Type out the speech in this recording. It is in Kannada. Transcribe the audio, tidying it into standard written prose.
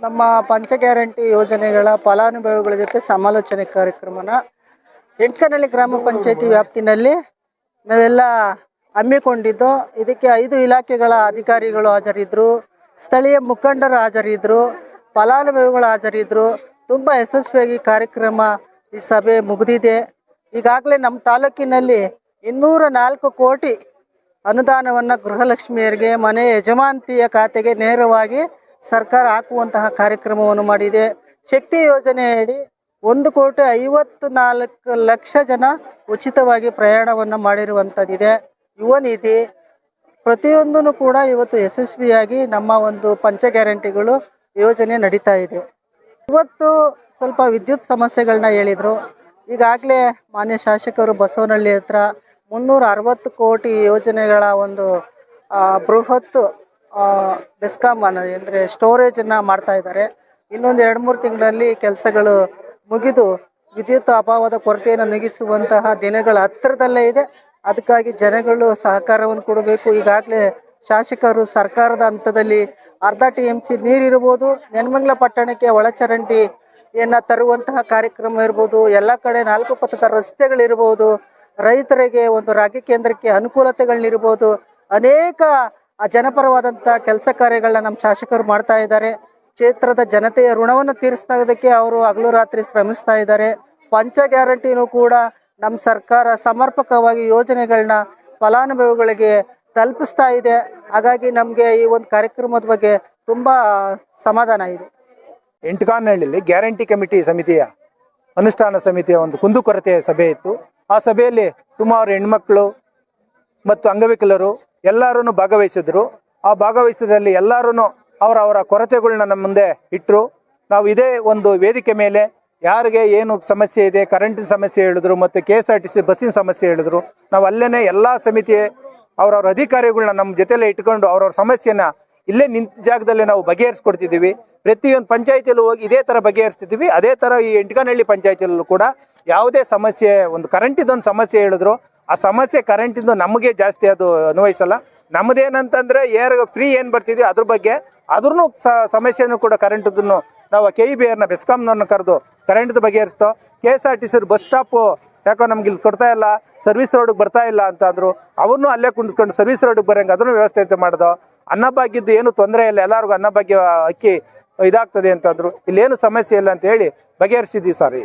ನಮ್ಮ ಪಂಚ ಗ್ಯಾರಂಟಿ ಯೋಜನೆಗಳ ಫಲಾನುಭವಿಗಳ ಜೊತೆ ಸಮಾಲೋಚನೆ ಕಾರ್ಯಕ್ರಮನ ಎಂಟ್ಕನಹಳ್ಳಿ ಗ್ರಾಮ ಪಂಚಾಯತಿ ವ್ಯಾಪ್ತಿನಲ್ಲಿ ನಾವೆಲ್ಲ ಹಮ್ಮಿಕೊಂಡಿದ್ದು. ಇದಕ್ಕೆ 5 ಇಲಾಖೆಗಳ ಅಧಿಕಾರಿಗಳು ಹಾಜರಿದ್ದರು, ಸ್ಥಳೀಯ ಮುಖಂಡರು ಹಾಜರಿದ್ದರು, ಫಲಾನುಭವಿಗಳು ಹಾಜರಿದ್ದರು. ತುಂಬ ಯಶಸ್ವಿಯಾಗಿ ಕಾರ್ಯಕ್ರಮ ಈ ಸಭೆ ಮುಗಿದಿದೆ. ಈಗಾಗಲೇ ನಮ್ಮ ತಾಲೂಕಿನಲ್ಲಿ 204 ಕೋಟಿ ಅನುದಾನವನ್ನು ಗೃಹಲಕ್ಷ್ಮಿಯರಿಗೆ ಮನೆ ಯಜಮಾನತಿಯ ಖಾತೆಗೆ ನೇರವಾಗಿ ಸರ್ಕಾರ ಹಾಕುವಂತಹ ಕಾರ್ಯಕ್ರಮವನ್ನು ಮಾಡಿದೆ. ಶಕ್ತಿ ಯೋಜನೆಯಡಿ 1,54,00,000 ಜನ ಉಚಿತವಾಗಿ ಪ್ರಯಾಣವನ್ನು ಮಾಡಿರುವಂಥದ್ದಿದೆ. ಯುವ ನಿಧಿ ಪ್ರತಿಯೊಂದೂ ಕೂಡ ಇವತ್ತು ಯಶಸ್ವಿಯಾಗಿ ನಮ್ಮ ಒಂದು ಪಂಚ ಗ್ಯಾರಂಟಿಗಳು ಯೋಜನೆ ನಡೀತಾ ಇದೆ. ಇವತ್ತು ಸ್ವಲ್ಪ ವಿದ್ಯುತ್ ಸಮಸ್ಯೆಗಳನ್ನ ಹೇಳಿದರು. ಈಗಾಗಲೇ ಮಾನ್ಯ ಶಾಸಕರು ಬಸವನಹಳ್ಳಿ ಹತ್ರ 360 ಕೋಟಿ ಯೋಜನೆಗಳ ಒಂದು ಬೃಹತ್ ಬೆಸ್ಕಾಂ ಅಂದರೆ ಸ್ಟೋರೇಜನ್ನು ಮಾಡ್ತಾ ಇದ್ದಾರೆ. ಇನ್ನೊಂದು 2-3 ತಿಂಗಳಲ್ಲಿ ಕೆಲಸಗಳು ಮುಗಿದು ವಿದ್ಯುತ್ ಅಭಾವದ ಕೊರತೆಯನ್ನು ನೀಗಿಸುವಂತಹ ದಿನಗಳ ಹತ್ತಿರದಲ್ಲೇ ಇದೆ. ಅದಕ್ಕಾಗಿ ಜನಗಳು ಸಹಕಾರವನ್ನು ಕೊಡಬೇಕು. ಈಗಾಗಲೇ ಶಾಸಕರು ಸರ್ಕಾರದ ಹಂತದಲ್ಲಿ ಅರ್ಧ TMC ನೀರಿರ್ಬೋದು, ನೆನಮಂಗಲ ಪಟ್ಟಣಕ್ಕೆ ಒಳಚರಂಡಿಯನ್ನು ತರುವಂತಹ ಕಾರ್ಯಕ್ರಮ ಇರ್ಬೋದು, ಎಲ್ಲ ಕಡೆ 4 ಪಥದ ರಸ್ತೆಗಳಿರ್ಬೋದು, ರೈತರಿಗೆ ಒಂದು ರಾಗಿ ಕೇಂದ್ರಕ್ಕೆ ಅನುಕೂಲತೆಗಳನ್ನಿರ್ಬೋದು, ಅನೇಕ ಜನಪರವಾದಂಥ ಕೆಲಸ ಕಾರ್ಯಗಳನ್ನ ನಮ್ಮ ಶಾಸಕರು ಮಾಡ್ತಾ ಇದ್ದಾರೆ. ಕ್ಷೇತ್ರದ ಜನತೆಯ ಋಣವನ್ನು ತೀರಿಸೋದಕ್ಕೆ ಅವರು ಹಗಲು ರಾತ್ರಿ ಶ್ರಮಿಸ್ತಾ ಇದ್ದಾರೆ. ಪಂಚ ಗ್ಯಾರಂಟಿನೂ ಕೂಡ ನಮ್ಮ ಸರ್ಕಾರ ಸಮರ್ಪಕವಾಗಿ ಯೋಜನೆಗಳನ್ನ ಫಲಾನುಭವಿಗಳಿಗೆ ತಲುಪಿಸ್ತಾ ಇದೆ. ಹಾಗಾಗಿ ನಮಗೆ ಈ ಒಂದು ಕಾರ್ಯಕ್ರಮದ ಬಗ್ಗೆ ತುಂಬ ಸಮಾಧಾನ ಇದೆ. ಎಂಟ್ಕನಹಳ್ಳಿಯಲ್ಲಿ ಗ್ಯಾರಂಟಿ ಕಮಿಟಿ ಸಮಿತಿಯ ಅನುಷ್ಠಾನ ಸಮಿತಿಯ ಒಂದು ಕುಂದುಕೊರತೆಯ ಸಭೆ ಇತ್ತು. ಆ ಸಭೆಯಲ್ಲಿ ಸುಮಾರು ಹೆಣ್ಮಕ್ಳು ಮತ್ತು ಅಂಗವಿಕಲರು ಎಲ್ಲರೂ ಭಾಗವಹಿಸಿದ್ರು. ಆ ಭಾಗವಹಿಸಿದಲ್ಲಿ ಎಲ್ಲರೂ ಅವರವರ ಕೊರತೆಗಳನ್ನ ನಮ್ಮ ಮುಂದೆ ಇಟ್ಟರು. ನಾವು ಇದೇ ಒಂದು ವೇದಿಕೆ ಮೇಲೆ ಯಾರಿಗೆ ಏನು ಸಮಸ್ಯೆ ಇದೆ, ಕರೆಂಟಿನ ಸಮಸ್ಯೆ ಹೇಳಿದ್ರು, ಮತ್ತು KSRTC ಬಸ್ಸಿನ ಸಮಸ್ಯೆ ಹೇಳಿದ್ರು. ನಾವು ಅಲ್ಲೇ ಎಲ್ಲ ಸಮಿತಿ ಅವರವ್ರ ಅಧಿಕಾರಿಗಳನ್ನ ನಮ್ಮ ಜೊತೆಲೇ ಇಟ್ಕೊಂಡು ಅವ್ರವ್ರ ಸಮಸ್ಯೆನ ಇಲ್ಲೇ ನಿಂತ ಜಾಗದಲ್ಲೇ ನಾವು ಬಗೆಹರಿಸ್ಕೊಡ್ತಿದ್ದೀವಿ. ಪ್ರತಿಯೊಂದು ಪಂಚಾಯತಿಯಲ್ಲೂ ಹೋಗಿ ಇದೇ ಥರ ಬಗೆಹರಿಸ್ತಿದ್ದೀವಿ. ಅದೇ ಥರ ಈ ಎಂಟ್ಕನಹಳ್ಳಿ ಪಂಚಾಯತಿಯಲ್ಲೂ ಕೂಡ ಯಾವುದೇ ಸಮಸ್ಯೆ, ಒಂದು ಕರೆಂಟಿದೊಂದು ಸಮಸ್ಯೆ ಹೇಳಿದ್ರು, ಆ ಸಮಸ್ಯೆ ಕರೆಂಟಿಂದು ನಮಗೆ ಜಾಸ್ತಿ ಅದು ಅನ್ವಯಿಸಲ್ಲ. ನಮ್ಮದೇನಂತಂದರೆ ಫ್ರೀ ಏನು ಬರ್ತಿದ್ವಿ ಅದ್ರ ಬಗ್ಗೆ ಅದ್ರೂ ಸಮಸ್ಯೆನೂ ಕೂಡ ಕರೆಂಟದನ್ನು ನಾವು KEBRನ ಬೆಸ್ಕಾಂನವ್ರನ್ನ ಕರೆದು ಕರೆಂಟ್ದು ಬಗೆಹರಿಸ್ತೋ. KSRTC ಬಸ್ ಸ್ಟಾಪು ಯಾಕೋ ನಮ್ಗೆ ಇಲ್ಲಿ ಕೊಡ್ತಾ ಇಲ್ಲ, ಸರ್ವಿಸ್ ರೋಡಿಗೆ ಬರ್ತಾ ಇಲ್ಲ ಅಂತ ಅಂದರು. ಅವ್ರನ್ನೂ ಅಲ್ಲೇ ಕುಂಡಿಸ್ಕೊಂಡು ಸರ್ವಿಸ್ ರೋಡಿಗೆ ಬರೋಂಗೆ ಅದನ್ನು ವ್ಯವಸ್ಥೆ ಮಾಡೋದು. ಅನ್ನಭಾಗ್ಯದ್ದು ಏನು ತೊಂದರೆ ಇಲ್ಲ, ಎಲ್ಲರಿಗೂ ಅನ್ನಭಾಗ್ಯ ಅಕ್ಕಿ ಇದಾಗ್ತದೆ ಅಂತಂದರು. ಇಲ್ಲೇನು ಸಮಸ್ಯೆ ಇಲ್ಲ ಅಂತ ಹೇಳಿ ಬಗೆಹರಿಸಿದ್ದೀವಿ ಸರ್.